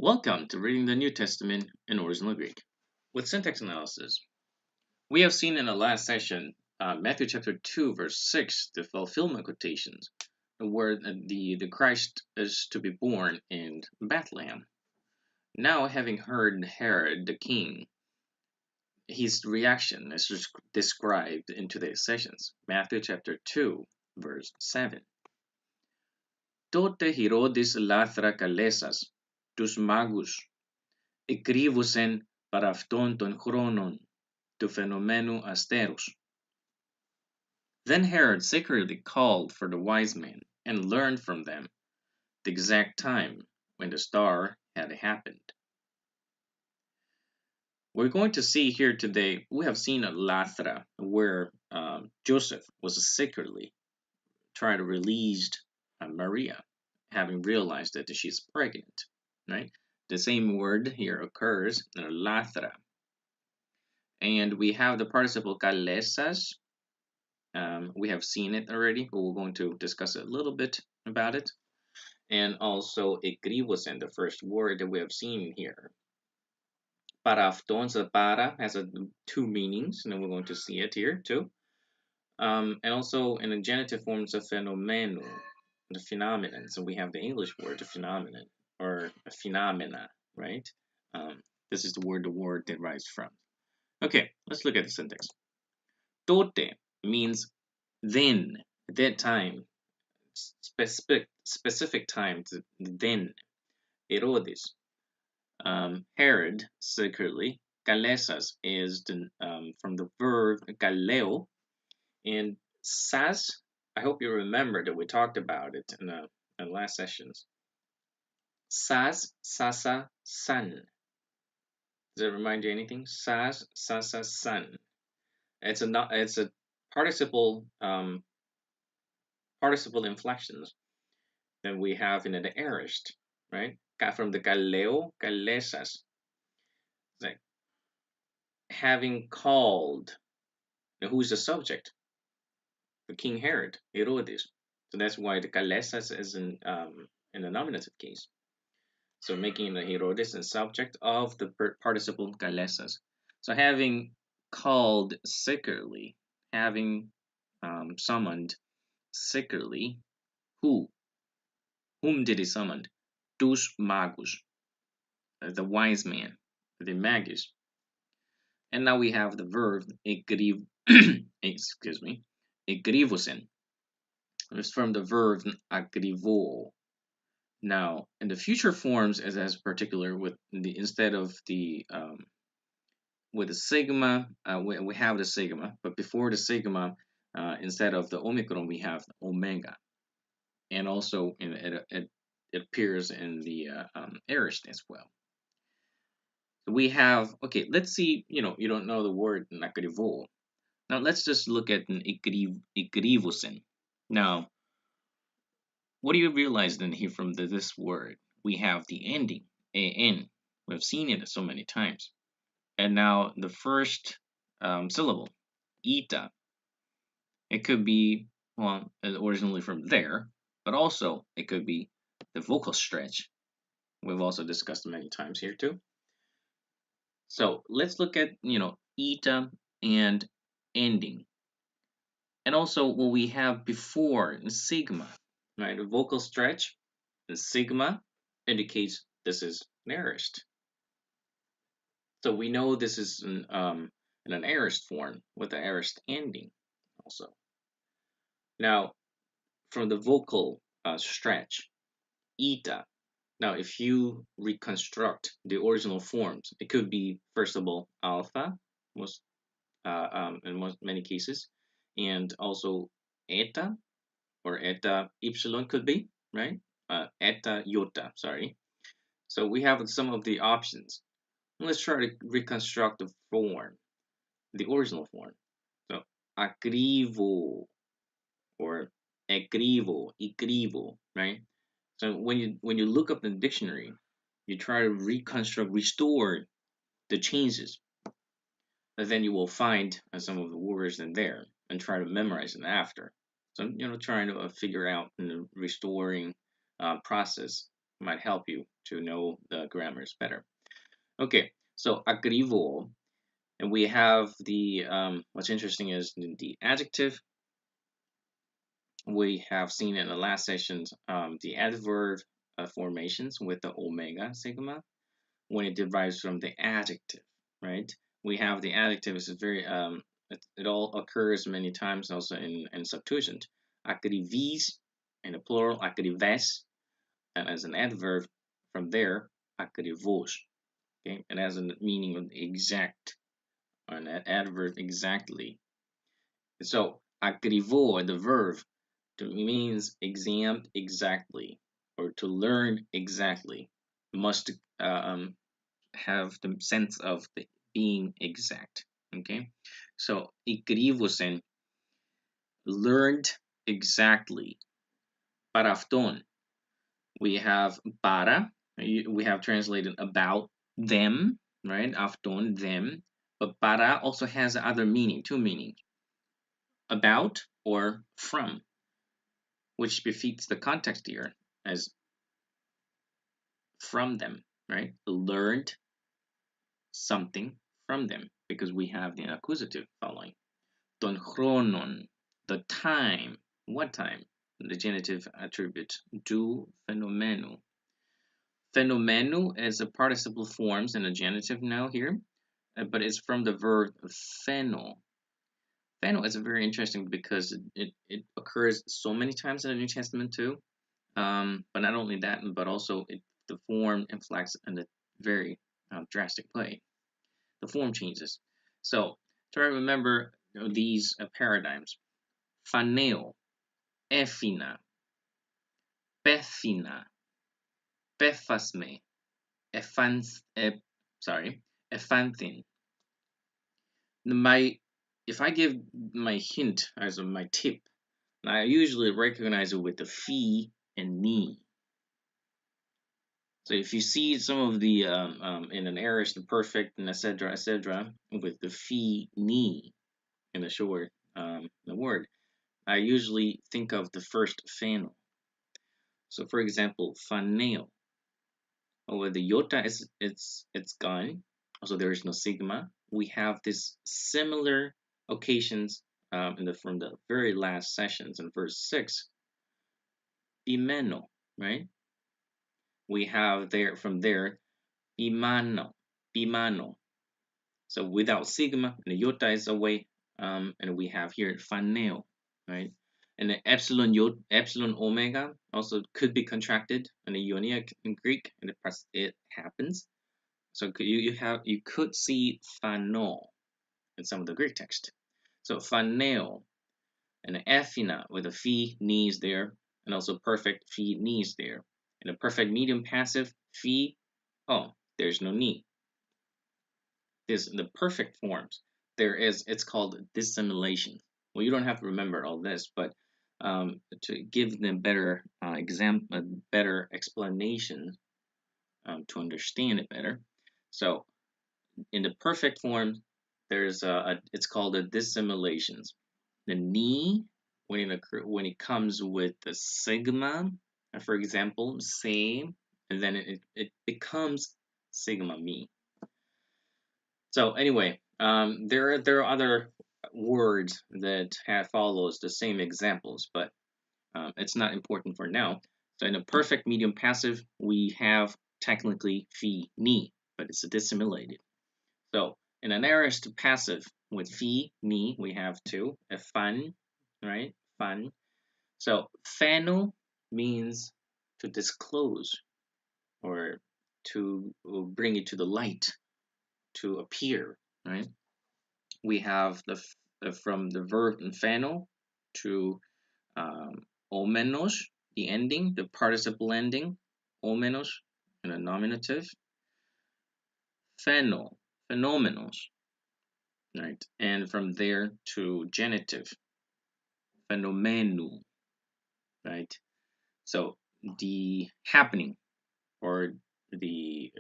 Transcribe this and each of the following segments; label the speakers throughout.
Speaker 1: Welcome to reading the New Testament in original Greek with syntax analysis. We have seen in the last session Matthew chapter 2 verse 6, the fulfillment quotations, where the Christ is to be born in Bethlehem. Now, having heard Herod the king, his reaction is described in today's sessions. Matthew chapter 2 verse 7. Τότε Herodis λάθρα καλέσας τους μάγους εκρύβουσεν παρά αυτών των χρόνων του φαινομένου αστέρους. Then Herod secretly called for the wise men and learned from them the exact time when the star had happened. We're going to see here today, we have seen a Lathra where Joseph was secretly trying to release Maria, having realized that she's pregnant, right? The same word here occurs in Lathra. And we have the participle kalesas. We have seen it already, but we're going to discuss a little bit about it. And also ekrivosen, the first word that we have seen here. Parafton, so para has two meanings, and then we're going to see it here too. And also in the genitive forms of fenomeno, the phenomenon. So we have the English word, the phenomenon, or a phenomena, right? This is the word derives from. Okay, let's look at the syntax. Tote means then, at that time, specific time, then. Herodes, Herod, secretly. Kalesas is from the verb kaleo, and sas. I hope you remember that we talked about it in the last sessions. Sas, sasa, san. Does it remind you anything? Sas, sasa, san. It's a participle inflections that we have in the aorist, right? From the kaleo, kalesas, like having called. Now, who's the subject? The King Herod, Herodes. So that's why the kalesas is in the nominative case. So making the Herodes a subject of the participle kalesas. So having called secretly, having summoned secretly, who? Whom did he summon? Τους magus, the wise man, the magus. And now we have the verb excuse me, ekrivosen. It's from the verb akrivo. Now, in the future forms, as particular with the instead of the with the sigma, we have the sigma, but before the sigma, instead of the omicron, we have omega, and also it appears in the aorist as well. So we have, okay, let's see, you don't know the word nakrivo. Now let's just look at an ikrivosen. Now, what do you realize then here from this word? We have the ending, an. We've seen it so many times. And now the first syllable, ita. It could be, well, originally from there, but also it could be the vocal stretch. We've also discussed it many times here too. So let's look at, ita and ending. And also what we have before, sigma, right? The vocal stretch, the sigma indicates this is an aorist. So we know this is in an aorist form with the aorist ending also. Now, from the vocal stretch, ita. Now, if you reconstruct the original forms, it could be, first of all, alpha, in many cases, and also eta, or eta epsilon could be, right? Eta iota, sorry. So we have some of the options. Let's try to reconstruct the form, the original form. So, akrivo, or ikrivo, right? So when you look up in the dictionary, you try to restore the changes, and then you will find some of the words in there and try to memorize them after. So trying to figure out the restoring process might help you to know the grammars better. Okay, so agrivo, and we have the what's interesting is the adjective. We have seen in the last sessions the adverb formations with the omega sigma when it derives from the adjective, right? We have the adjective is very it all occurs many times also in Septuagint. Akrivis in the plural, akrives, and as an adverb from there, akrivos. Okay, it has a meaning of exact, or an adverb exactly. So akrivo, the verb, means exam exactly, or to learn exactly. Must have the sense of being exact. Okay, so ikrivosen, learned exactly. Parafton, we have para, we have translated about them, right? Afton, them. But para also has other meaning, two meanings, about or from, which befits the context here as from them, right? Learned something from them because we have the accusative following. Ton chronon, the time. What time? The genitive attribute. Du fenomenu. Fenomenu is a participle forms in a genitive now here, but it's from the verb pheno. Pheno is very interesting because it occurs so many times in the New Testament too. But not only that, but also the form inflects in a very drastic way. The form changes. So try to remember these paradigms. Phaneo, Ephina, Pethina, Pephasme, Ephans, Ephanthin. If I give my hint as my tip, I usually recognize it with the phi and ni. So if you see some of the in an aorist, the perfect, and etc., with the phi ni in the short the word, I usually think of the first phano. So for example, phaneo. Over the iota it's gone. Also there is no sigma. We have this similar occasions from the very last sessions in verse 6. Bimeno, right? We have there from there bimano, bimano. So without sigma, and the iota is away, and we have here phaneo, right? And the epsilon omega also could be contracted in the Ionic in Greek, and it happens. So you could see phano in some of the Greek text. So phaneo and the ephina with a phi knees there, and also perfect phi knees there. And a perfect medium passive phi, oh, there's no knee. This the perfect forms. It's called dissimulation. Well, you don't have to remember all this, but to give them better a better explanation to understand it better. So in the perfect form, there's it's called a dissimulations. The knee when it comes with the sigma, for example, say, and then it becomes sigma me. So anyway, there are other words that follows the same examples, but it's not important for now. So in a perfect medium passive, we have technically phi ni, but it's dissimilated. So in an aorist passive with phi ni, we have two, a fun, right? Fun. So phano means to disclose or to bring it to the light, to appear, right? We have from the verb phano to omenos, the ending, the participle ending, omenos in a nominative, pheno, phenomenos, right? And from there to genitive, phenomenu, right? So the happening or the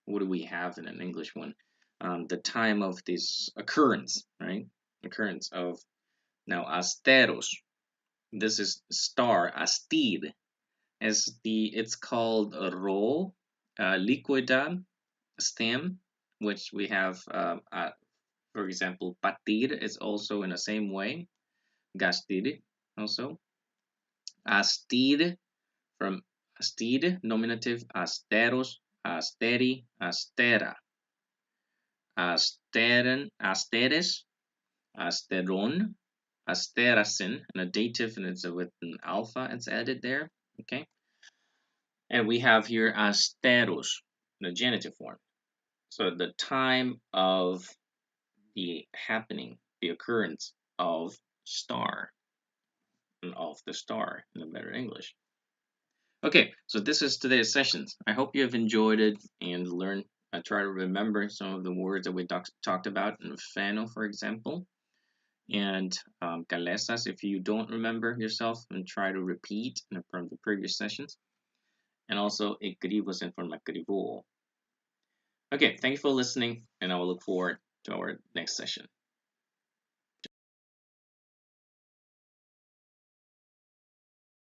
Speaker 1: what do we have in an English one? The time of this occurrence, right? Occurrence of now asteros. This is star, astid. it's called a rho, liquida stem, which we have, for example, patir is also in the same way, gastir also, astid from astid, nominative, asteros, asteri, astera, asteren, asteres, asteron, asterasin, and a dative, and it's with an alpha, it's added there, okay? And we have here asteros, the genitive form. So the time of the happening, the occurrence of star, and of the star in a better English. Okay, so this is today's sessions. I hope you have enjoyed it and learned. I try to remember some of the words that we talked about in Fano, for example, and Galesas, if you don't remember yourself, and try to repeat from the previous sessions, and also Ekrivos and from Akrivo. Okay, thank you for listening, and I will look forward to our next session.